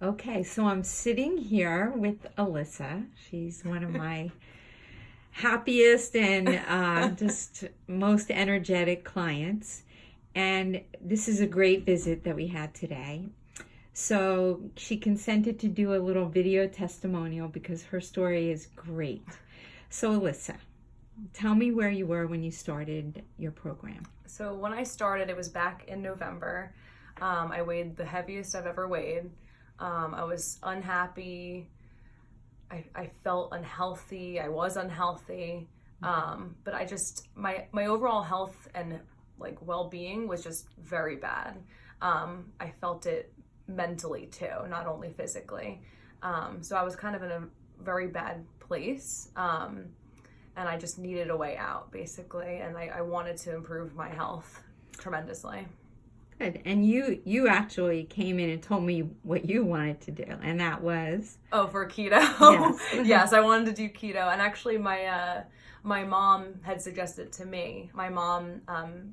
Okay, so I'm sitting here with Alyssa. She's one of my happiest and just most energetic clients. And this is a great visit that we had today. So she consented to do a little video testimonial because her story is great. So, Alyssa, tell me where you were when you started your program. So when I started, it was back in November. I weighed the heaviest I've ever weighed. I was unhappy. I felt unhealthy. I was unhealthy. But my overall health and like well-being was just very bad. I felt it mentally too, not only physically. So I was kind of in a very bad place. And I just needed a way out, basically. And I wanted to improve my health tremendously. Good. And you actually came in and told me what you wanted to do, and that was Oh, for keto? yes. Yes, I wanted to do keto. And actually, my mom had suggested it to me. My mom,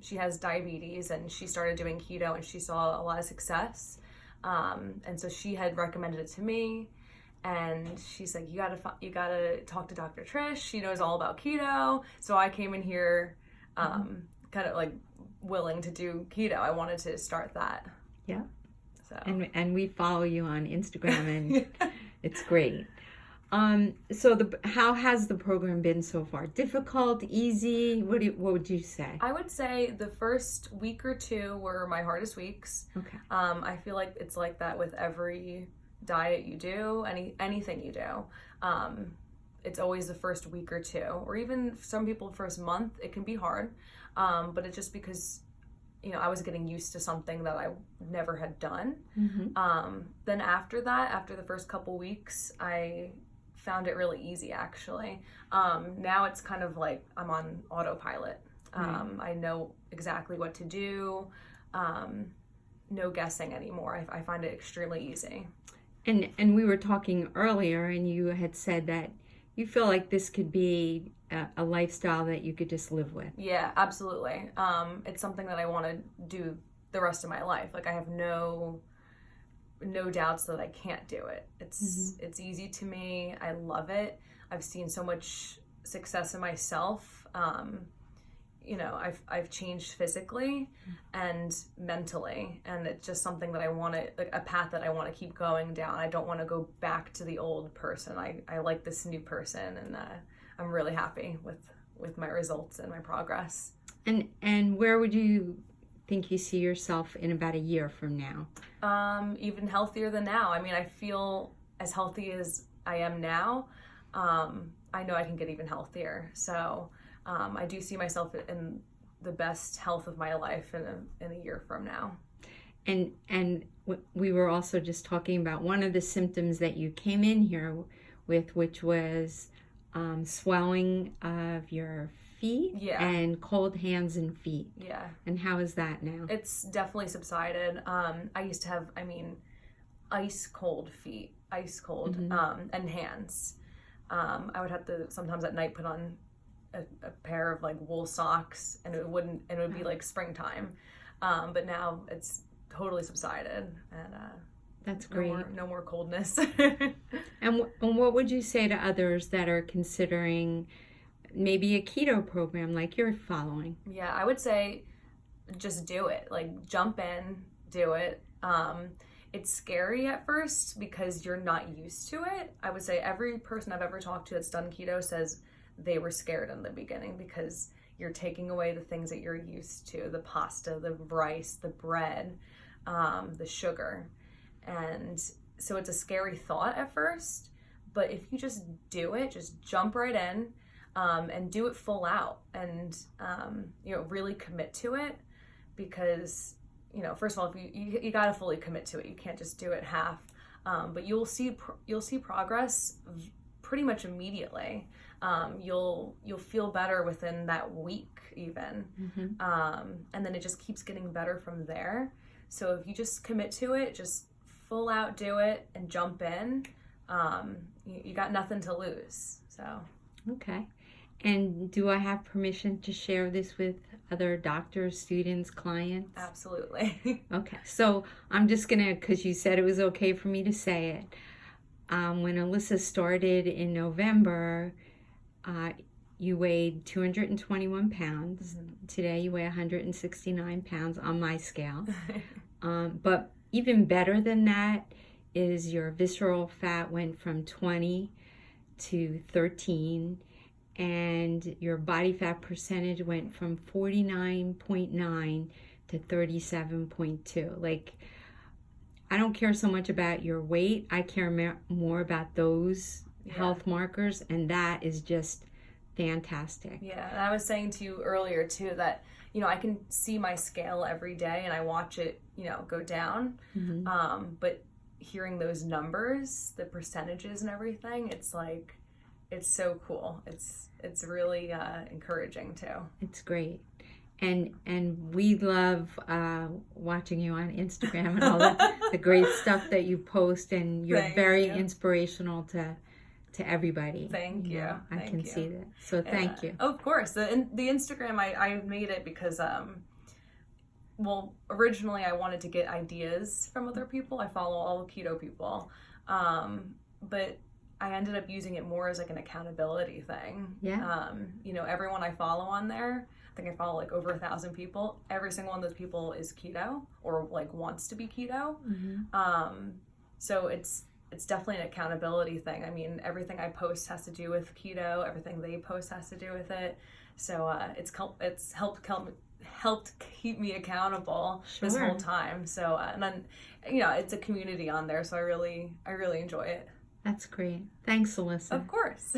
she has diabetes, and she started doing keto, and she saw a lot of success. And so she had recommended it to me. And she's like, you gotta talk to Dr. Trish. She knows all about keto. So I came in here, kind of like willing to do keto. I wanted to start that. Yeah. So And we follow you on Instagram, and it's great. So how has the program been so far? Difficult, easy? What would you say? I would say the first week or two were my hardest weeks. Okay. I feel like it's like that with every diet you do, anything you do. It's always the first week or two, or even some people first month. It can be hard, but it's just because I was getting used to something that I never had done. Then after that, after the first couple weeks, I found it really easy actually. Now it's kind of like I'm on autopilot. I know exactly what to do. No guessing anymore. I find it extremely easy. And we were talking earlier, and you had said that you feel like this could be a lifestyle that you could just live with. Yeah, absolutely. It's something that I want to do the rest of my life. Like I have no doubts that I can't do it. It's easy to me. I love it. I've seen so much success in myself. I've changed physically and mentally, and it's just something that I want to, like a path that I want to keep going down. I don't want to go back to the old person. I like this new person, and I'm really happy with my results and my progress. And where would you think you see yourself in about a year from now? Even healthier than now. I mean, I feel as healthy as I am now. I know I can get even healthier. So I do see myself in the best health of my life in a year from now. And we were also just talking about one of the symptoms that you came in here with, which was swelling of your feet and cold hands and feet. Yeah. And how is that now? It's definitely subsided. I used to have, ice cold feet, and hands. I would have to sometimes at night put on a pair of like wool socks, and it would be like springtime. But now it's totally subsided, and that's great. No more coldness. And what would you say to others that are considering maybe a keto program like you're following? Yeah, I would say just do it. Like jump in, do it. It's scary at first because you're not used to it. I would say every person I've ever talked to that's done keto says they were scared in the beginning because you're taking away the things that you're used to, the pasta, the rice, the bread, the sugar. And so it's a scary thought at first, but if you just do it, just jump right in, and do it full out, and really commit to it, because first of all, if you got to fully commit to it. You can't just do it half. But you'll see progress pretty much immediately. You'll feel better within that week even. And then it just keeps getting better from there. So if you just commit to it, just full out do it and jump in, you got nothing to lose. So okay. And do I have permission to share this with other doctors, students, clients? Absolutely. Okay, so I'm just gonna, because you said it was okay for me to say it. When Alyssa started in November, you weighed 221 pounds. Today you weigh 169 pounds on my scale. But even better than that is your visceral fat went from 20 to 13, and your body fat percentage went from 49.9 to 37.2. Like, I don't care so much about your weight. I care more about those health markers, and that is just fantastic. Yeah, and I was saying to you earlier too that, you know, I can see my scale every day and I watch it, you know, go down. But hearing those numbers, the percentages and everything, it's like, it's so cool. It's really encouraging too. It's great. And we love watching you on Instagram and all the great stuff that you post, and you're very inspirational to everybody. Thank you. I can see that. So thank you. Of course. The Instagram, I made it because, well, originally I wanted to get ideas from other people. I follow all keto people. But I ended up using it more as like an accountability thing. Yeah. You know, everyone I follow on there, I think I follow like over 1,000 people. Every single one of those people is keto or like wants to be keto. So it's definitely an accountability thing. I mean, everything I post has to do with keto. Everything they post has to do with it. So it's helped keep me accountable this whole time. So and then, you know, it's a community on there. So I really enjoy it. That's great. Thanks, Alyssa. Of course.